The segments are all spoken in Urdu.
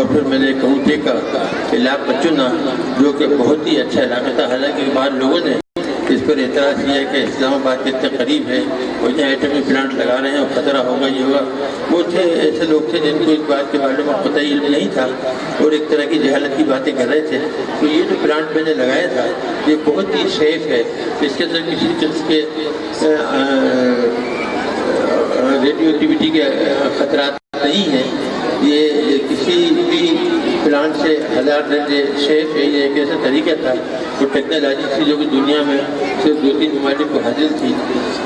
اور پھر میں نے کبوتر کا علاقہ چنا جو کہ بہت ہی اچھا علاقہ تھا. حالانکہ بعض لوگوں نے اس پر اعتراض کیا کہ اسلام آباد کے اتنے قریب ہے اور یہاں ایٹمی پلانٹ لگا رہے ہیں اور خطرہ ہوگا یہ ہوگا. وہ تھے ایسے لوگ تھے جن کو اس بات کے بارے میں پتہ ہی نہیں تھا اور ایک طرح کی جہالت کی باتیں کر رہے تھے. تو یہ جو پلانٹ میں نے لگایا تھا یہ بہت ہی سیف ہے. اس کے اندر کسی قسم کے ریڈیو ایکٹیویٹی کے خطرات نہیں ہیں. یہ کسی بھی پلانٹ سے 1000 درجے سیف ہے. یہ ایک ایسا طریقہ تھا وہ ٹیکنالوجی تھی جو کہ دنیا میں صرف 2-3 ممالک کو حاصل تھی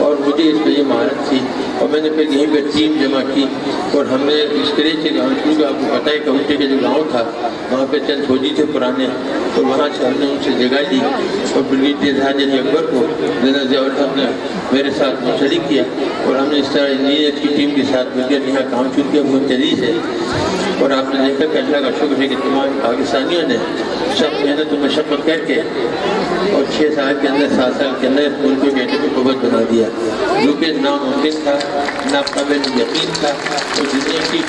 اور مجھے اس پہ یہ مہارت تھی. اور میں نے پھر یہیں پہ ٹیم جمع کی اور ہم نے اس طرح سے گاؤں کیونکہ آپ کو پتہ ہے کبوتر کا جو گاؤں تھا وہاں پہ چند فوجی تھے پرانے اور وہاں سے ہم نے ان سے جگہ لی اور بریگیڈیئر حاجی اکبر کو جنرل ضیاء الحق نے میرے ساتھ منسلک کیا اور ہم نے اس طرح انجینئر کی ٹیم کے ساتھ مل کر یہاں کام شروع کیا بہت تیزی سے. اور آپ نے دیکھا کہ اللہ کا شکر ہے کہ تمام پاکستانیوں نے سب محنت و مشقت کر کے اور 6 سال کے اندر 7 سال کے اندر اس ملک کو ایٹمی قوت بنا دیا جو کہ ناممکن تھا, ناقابل یقین تھا. اور دنیا کی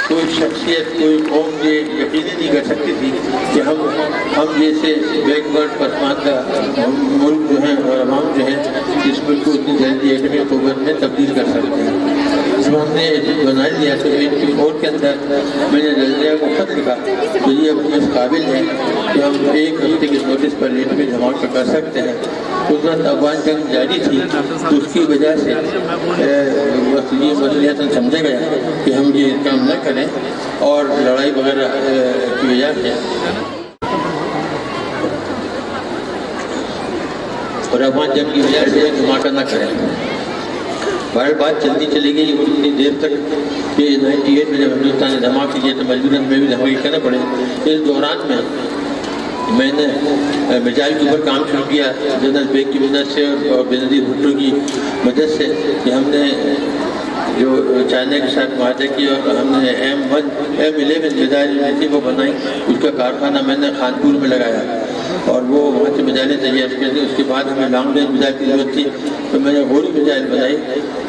کوئی شخصیت کوئی قوم یہ یقینی نہیں کر سکتی تھی کہ ہم جیسے بیک ورڈ پسماندہ ملک جو ہیں اور عوام جو ہیں اس ملک کو اتنی جلدی ایٹمی قوت میں تبدیل کر سکتے ہیں. جب ہم نے بنا لیا تو ان کی فوج کے اندر میں نے رضیہ کو خط لکھا تو یہ اپنے اس قابل ہے کہ ہم 1 ہفتے کے نوٹس پر ایٹمی دھماکہ کر سکتے ہیں. اس وقت افغان جنگ جاری تھی تو اس کی وجہ سے یہ مسئلہ سمجھا گیا کہ ہم یہ کام نہ کریں اور لڑائی وغیرہ کی وجہ سے اور افغان جنگ کی وجہ سے دھماکہ نہ کریں. بہر بات چلتی چلی گئی اور اتنی دیر تک کہ 98 میں جب ہندوستان نے دھماکہ کیے تو مجبوراً میں بھی دھماکے کرنے پڑے. اس دوران میں نے میزائل کے اوپر کام شروع کیا جنرل بیگ کی مدد سے اور بینظیر بھٹو کی مدد سے کہ ہم نے جو چائنا کے ساتھ معاہدہ کیا اور ہم نے M11 میزائل کو بنائی. اس کا کارخانہ میں نے خانپور میں لگایا اور وہ وہاں سے میزائلیں تیار کر دی. اس کے بعد ہمیں لانگ رینج میزائل کی ضرورت تھی تو میں نے غوری میزائل بنائی.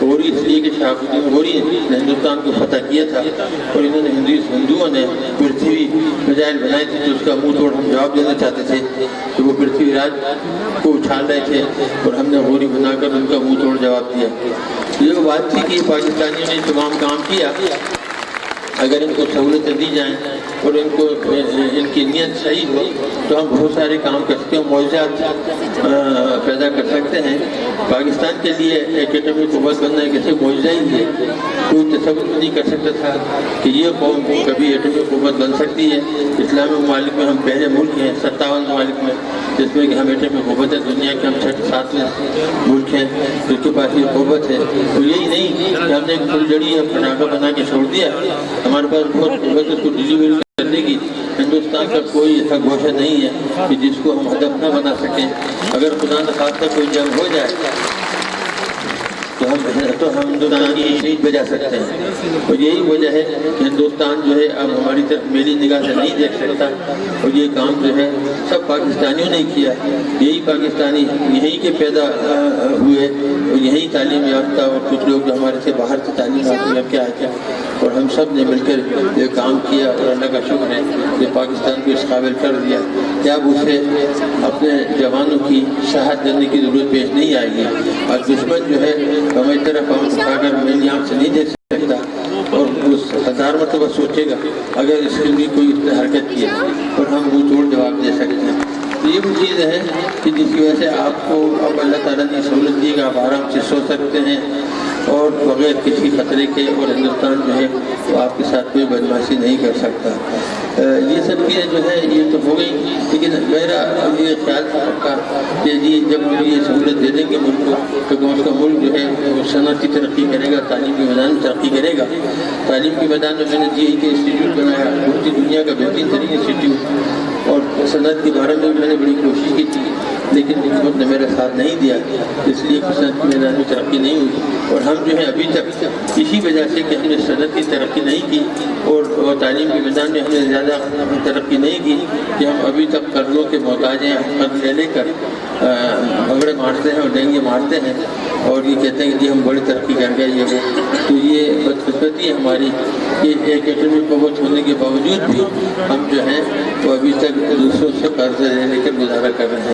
غوری اس لیے کہ شہاب الدین غوری نے ہندوستان کو فتح کیا تھا اور انہوں نے ہندوؤں نے پرتھوی میزائل بنائی تھی تو اس کا منہ توڑ ہم جواب دینا چاہتے تھے کہ وہ پرتھوی راج کو اچھال رہے تھے اور ہم نے غوری بنا کر ان کا منہ توڑ جواب دیا. یہ بات تھی کہ پاکستانیوں نے تمام کام کیا. اگر ان کو سہولتیں دی جائیں اور ان کی نیت صحیح ہو تو ہم بہت سارے کام کر سکتے ہیں, معجزات پیدا کر سکتے ہیں. پاکستان کے لیے ایک ایٹمی قوت بننا ایک ایسے معجزہ ہی ہے. کوئی تصور نہیں کر سکتا تھا کہ یہ قوم کبھی ایٹمی قوت بن سکتی ہے. اسلامی ممالک میں ہم پہلے ملک ہیں 57 ممالک میں جس میں کہ ہم ایٹمی قوت ہے. دنیا کے ہم 7 ملک ہیں جن کے پاس یہ قوت ہے. تو یہی نہیں کہ ہم نے ایک پھل جڑی ہے پٹاخہ بنا کے چھوڑ دیا. ہمارے پاس بہت قوت اس کو ڈیلیوری کرنے کی. ہندوستان کا کوئی ایسا گوشہ نہیں ہے کہ جس کو ہم ہدف نہ بنا سکیں. اگر خدا نخواستہ کوئی جنگ ہو جائے تو ہم ہندوستان کی شہید بجا سکتے ہیں. اور یہی وجہ ہے کہ ہندوستان جو ہے اب ہماری طرف میری نگاہ سے نہیں دیکھ سکتا اور یہ کام جو ہے سب پاکستانیوں نے کیا. یہی پاکستانی یہیں کے پیدا ہوئے اور یہیں تعلیم یافتہ اور کچھ لوگ جو ہمارے سے باہر سے تعلیم حاصل کر کے آئے تھے اور ہم سب نے مل کر یہ کام کیا اور اللہ کا شکر ہے کہ پاکستان کو اس قابل کر دیا کہ اب اسے اپنے جوانوں کی شہادت دینے کی ضرورت پیش نہیں آئے گی. اور دشمن جو ہے ہماری طرف ہم اٹھا کر میری آنکھ سے نہیں دیکھ سکتا اور اس 1000 مرتبہ سوچے گا اگر اس کے لیے کوئی حرکت کی ہے اور ہم وہ توڑ جواب دے سکتے ہیں. تو یہ وہ چیز ہے کہ جس کی وجہ سے آپ کو اب اللہ تعالیٰ نے سہولت دی کہ آپ آرام سے سو سکتے ہیں اور بغیر کسی خطرے کے. اور ہندوستان جو ہے وہ آپ کے ساتھ کوئی بدمعاشی نہیں کر سکتا. یہ سب چیزیں جو ہے یہ تو ہو گئی. لیکن میرا یہ خیال تھا پکا کہ جی جب ہم یہ سہولت دے دیں گے ملک کو تو اس کا ملک جو ہے وہ صنعتی ترقی کرے گا, تعلیم کے میدان میں ترقی کرے گا. تعلیم کے میدان میں نے جی کے انسٹیٹیوٹ بنایا, پوری دنیا کا بہترین ترین انسٹیٹیوٹ. اور صنعت کے بارے میں بھی میں نے بڑی کوشش کی تھی لیکن لیکن حکومت نے میرا ساتھ نہیں دیا، اس لیے صنعت کے میدان میں ترقی نہیں ہوئی۔ اور ہم جو ہے ابھی تک اسی وجہ سے کہ ہم نے صنعت کی ترقی نہیں کی اور تعلیم کے میدان میں ہم نے زیادہ ترقی نہیں کی کہ ہم ابھی تک قرضوں کے محتاج ہیں، قرض لے کر بھگڑے مارتے ہیں اور ڈینگے مارتے ہیں اور یہ کہتے ہیں کہ جی ہم بڑی ترقی کر گئے یہ وہ۔ تو یہ بدقسمتی ہے ہماری کہ ایک ایٹمی قوت ہونے کے باوجود بھی ہم جو ہیں وہ ابھی تک دوسروں سے قرض لے کر گزارا کر رہے ہیں۔